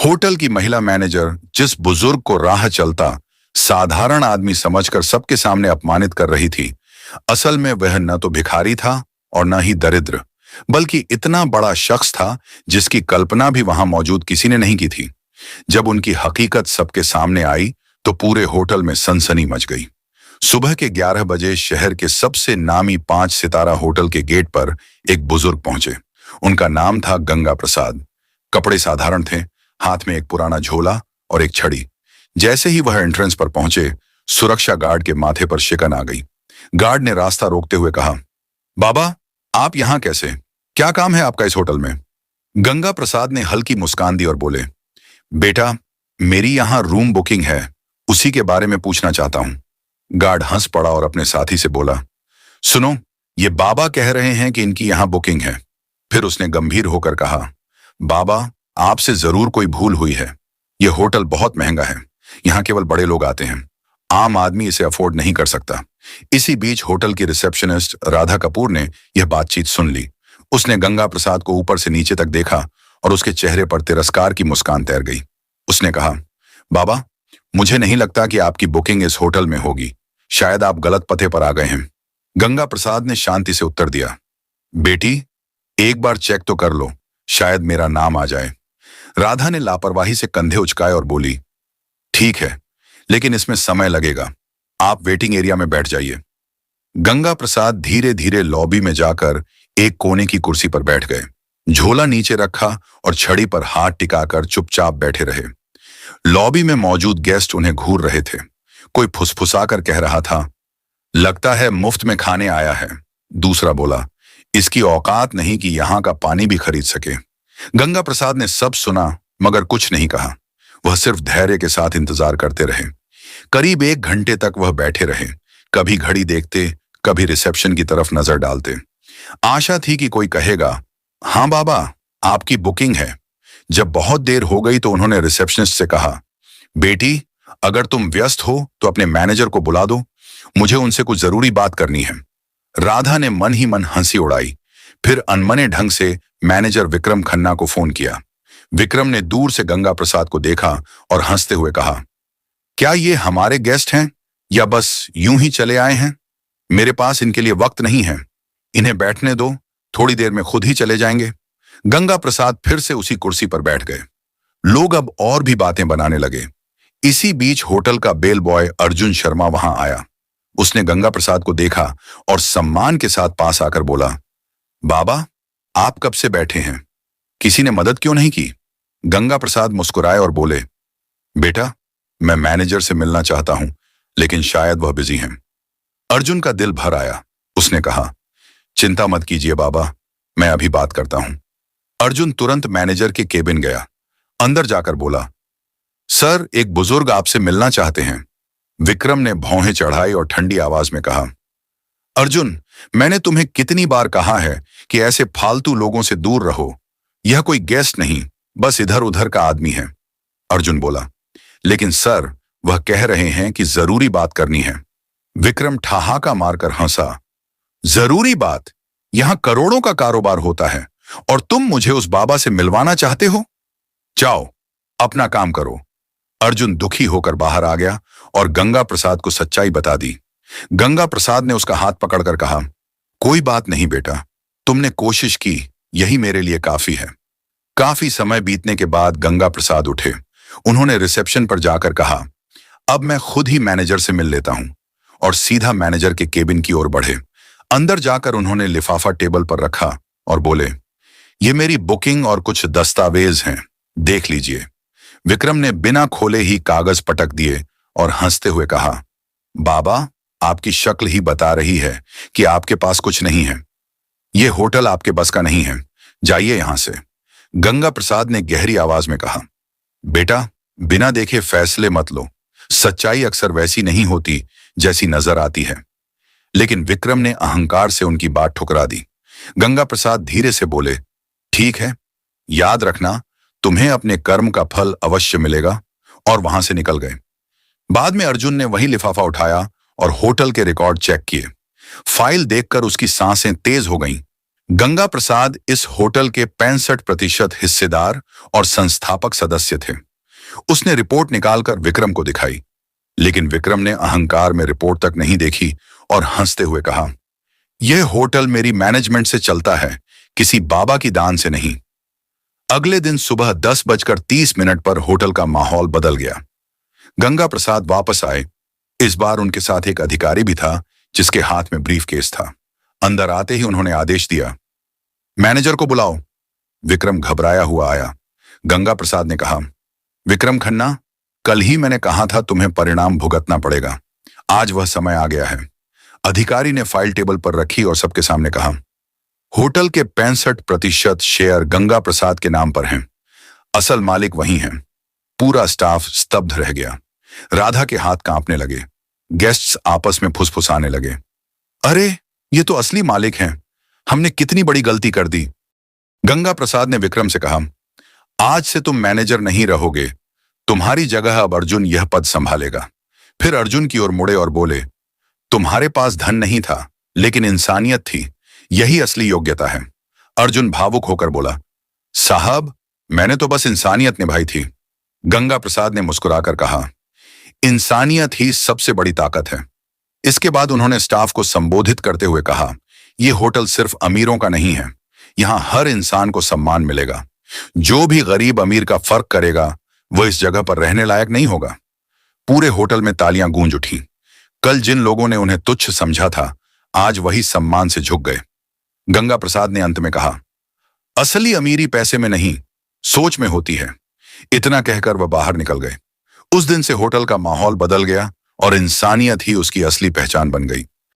Hotel की महिला manager जिस बुजुर्ग को राह चलता साधारण आदमी समझकर सबके सामने अपमानित कर रही थी, असल में वह न तो भिखारी था और न ही दरिद्र, बल्कि इतना बड़ा शख्स था जिसकी कल्पना भी वहां मौजूद किसी ने नहीं की थी। जब उनकी हकीकत सबके सामने आई तो पूरे होटल में सनसनी मच गई। सुबह के 11 बजे शहर के सबसे नामी 5 सितारा होटल के गेट पर एक बुजुर्ग पहुंचे। उनका नाम था गंगा प्रसाद। कपड़े साधारण थे, हाथ में एक पुराना झोला और एक छड़ी। जैसे ही वह एंट्रेंस पर पहुंचे, सुरक्षा गार्ड के माथे पर शिकन आ गई। गार्ड ने रास्ता रोकते हुए कहा, बाबा, आप यहां कैसे? क्या काम है आपका इस होटल में? गंगा प्रसाद ने हल्की मुस्कान दी और बोले, बेटा, मेरी यहां रूम बुकिंग है, उसी के बारे में पूछना चाहता हूं। गार्ड हंस पड़ा और अपने साथी से बोला, सुनो, ये बाबा कह रहे हैं कि इनकी यहां बुकिंग है। फिर उसने गंभीर होकर कहा, बाबा, आपसे जरूर कोई भूल हुई है। यह होटल बहुत महंगा है, यहां केवल बड़े लोग आते हैं, आम आदमी इसे अफोर्ड नहीं कर सकता। इसी बीच होटल की रिसेप्शनिस्ट राधा कपूर ने यह बातचीत सुन ली। उसने गंगा प्रसाद को ऊपर से नीचे तक देखा और उसके चेहरे पर तिरस्कार की मुस्कान तैर गई। उसने कहा, बाबा, मुझे नहीं लगता कि आपकी बुकिंग इस होटल में होगी, शायद आप गलत पते पर आ गए हैं। गंगा प्रसाद ने शांति से उत्तर दिया, बेटी, एक बार चेक तो कर लो, शायद मेरा नाम आ जाए। राधा ने लापरवाही से कंधे उचकाए और बोली, ठीक है, लेकिन इसमें समय लगेगा, आप वेटिंग एरिया में बैठ जाइए। गंगा प्रसाद धीरे धीरे लॉबी में जाकर एक कोने की कुर्सी पर बैठ गए। झोला नीचे रखा और छड़ी पर हाथ टिकाकर चुपचाप बैठे रहे। लॉबी में मौजूद गेस्ट उन्हें घूर रहे थे। कोई फुसफुसाकर कह रहा था, लगता है मुफ्त में खाने आया है। दूसरा बोला, इसकी औकात नहीं कि यहां का पानी भी खरीद सके। गंगा प्रसाद ने सब सुना मगर कुछ नहीं कहा। वह सिर्फ धैर्य के साथ इंतजार करते रहे। करीब 1 घंटे तक वह बैठे रहे, कभी घड़ी देखते, कभी रिसेप्शन की तरफ नजर डालते। आशा थी कि कोई कहेगा, हाँ बाबा, आपकी बुकिंग है। जब बहुत देर हो गई तो उन्होंने रिसेप्शनिस्ट से कहा, बेटी, अगर तुम व्यस्त हो तो अपने मैनेजर को बुला दो, मुझे उनसे कुछ जरूरी बात करनी है। राधा ने मन ही मन हंसी उड़ाई। फिर अनमने ढंग से मैनेजर विक्रम खन्ना को फोन किया। विक्रम ने दूर से गंगा प्रसाद को देखा और हंसते हुए कहा, क्या ये हमारे गेस्ट हैं या बस यूं ही चले आए हैं? मेरे पास इनके लिए वक्त नहीं है, इन्हें बैठने दो, थोड़ी देर में खुद ही चले जाएंगे। गंगा प्रसाद फिर से उसी कुर्सी पर बैठ गए। लोग अब और भी बातें बनाने लगे। इसी बीच होटल का बेल बॉय अर्जुन शर्मा वहां आया। उसने गंगा प्रसाद को देखा और सम्मान के साथ पास आकर बोला, बाबा, आप कब से बैठे हैं? किसी ने मदद क्यों नहीं की? गंगा प्रसाद मुस्कुराए और बोले, बेटा, मैं मैनेजर से मिलना चाहता हूं, लेकिन शायद वह बिजी हैं। अर्जुन का दिल भर आया। उसने कहा, चिंता मत कीजिए बाबा, मैं अभी बात करता हूं। अर्जुन तुरंत मैनेजर के केबिन गया। अंदर जाकर बोला, सर, एक बुजुर्ग आपसे मिलना चाहते हैं। विक्रम ने भौहें चढ़ाई और ठंडी आवाज में कहा, अर्जुन, मैंने तुम्हें कितनी बार कहा है कि ऐसे फालतू लोगों से दूर रहो। यह कोई गेस्ट नहीं, बस इधर उधर का आदमी है। अर्जुन बोला, लेकिन सर, वह कह रहे हैं कि जरूरी बात करनी है। विक्रम ठहाका मारकर हंसा, जरूरी बात? यहां करोड़ों का कारोबार होता है और तुम मुझे उस बाबा से मिलवाना चाहते हो? जाओ, अपना काम करो। अर्जुन दुखी होकर बाहर आ गया और गंगा प्रसाद को सच्चाई बता दी। गंगा प्रसाद ने उसका हाथ पकड़कर कहा, कोई बात नहीं बेटा, तुमने कोशिश की, यही मेरे लिए काफी है। काफी समय बीतने के बाद गंगा प्रसाद उठे। उन्होंने रिसेप्शन पर जाकर कहा, अब मैं खुद ही मैनेजर से मिल लेता हूं, और सीधा मैनेजर के केबिन की ओर बढ़े। अंदर जाकर उन्होंने लिफाफा टेबल पर रखा और बोले, ये मेरी बुकिंग और कुछ दस्तावेज हैं, देख लीजिए। विक्रम ने बिना खोले ही कागज पटक दिए और हंसते हुए कहा, बाबा, आपकी शक्ल ही बता रही है कि आपके पास कुछ नहीं है। यह होटल आपके बस का नहीं है, जाइए यहां से। गंगा प्रसाद ने गहरी आवाज में कहा, बेटा, बिना देखे फैसले मत लो। सच्चाई अक्सर वैसी नहीं होती जैसी नजर आती है। लेकिन विक्रम ने अहंकार से उनकी बात ठुकरा दी। गंगा प्रसाद धीरे से बोले, ठीक है, याद रखना, तुम्हें अपने कर्म का फल अवश्य मिलेगा, और वहां से निकल गए। बाद में अर्जुन ने वही लिफाफा उठाया और होटल के रिकॉर्ड चेक किए। फाइल देखकर उसकी सांसें तेज हो गईं। गंगा प्रसाद इस होटल के 65% हिस्सेदार और संस्थापक सदस्य थे। उसने रिपोर्ट निकालकर विक्रम को दिखाई, लेकिन विक्रम ने अहंकार में रिपोर्ट तक नहीं देखी और हंसते हुए कहा, यह होटल मेरी मैनेजमेंट से चलता है, किसी बाबा की दान से नहीं। अगले दिन सुबह 10:30 पर होटल का माहौल बदल गया। गंगा प्रसाद वापस आए। इस बार उनके साथ एक अधिकारी भी था जिसके हाथ में ब्रीफकेस था। अंदर आते ही उन्होंने आदेश दिया, मैनेजर को बुलाओ। विक्रम घबराया हुआ आया। गंगा प्रसाद ने कहा, विक्रम खन्ना, कल ही मैंने कहा था तुम्हें परिणाम भुगतना पड़ेगा। आज वह समय आ गया है। अधिकारी ने फाइल टेबल पर रखी और सबके सामने कहा, होटल के 65% शेयर गंगा प्रसाद के नाम पर हैं। असल मालिक वही हैं। पूरा स्टाफ स्तब्ध रह गया। राधा के हाथ कांपने लगे। गेस्ट्स आपस में फुसफुसाने लगे, अरे ये तो असली मालिक हैं, हमने कितनी बड़ी गलती कर दी। गंगा प्रसाद ने विक्रम से कहा, आज से तुम मैनेजर नहीं रहोगे, तुम्हारी जगह अब अर्जुन यह पद संभालेगा। फिर अर्जुन की ओर मुड़े और बोले, तुम्हारे पास धन नहीं था, लेकिन इंसानियत थी, यही असली योग्यता है। अर्जुन भावुक होकर बोला, साहब, मैंने तो बस इंसानियत निभाई थी। गंगा प्रसाद ने मुस्कुराकर कहा, इंसानियत ही सबसे बड़ी ताकत है। इसके बाद उन्होंने स्टाफ को संबोधित करते हुए कहा, यह होटल सिर्फ अमीरों का नहीं है, यहां हर इंसान को सम्मान मिलेगा। जो भी गरीब अमीर का फर्क करेगा वह इस जगह पर रहने लायक नहीं होगा। पूरे होटल में तालियां गूंज उठी। कल जिन लोगों ने उन्हें तुच्छ समझा था, आज वही सम्मान से झुक गए। गंगा प्रसाद ने अंत में कहा, असली अमीरी पैसे में नहीं, सोच में होती है। इतना कहकर वह बाहर निकल गए। उस दिन से होटल का माहौल बदल गया और इंसानियत ही उसकी असली पहचान बन गई।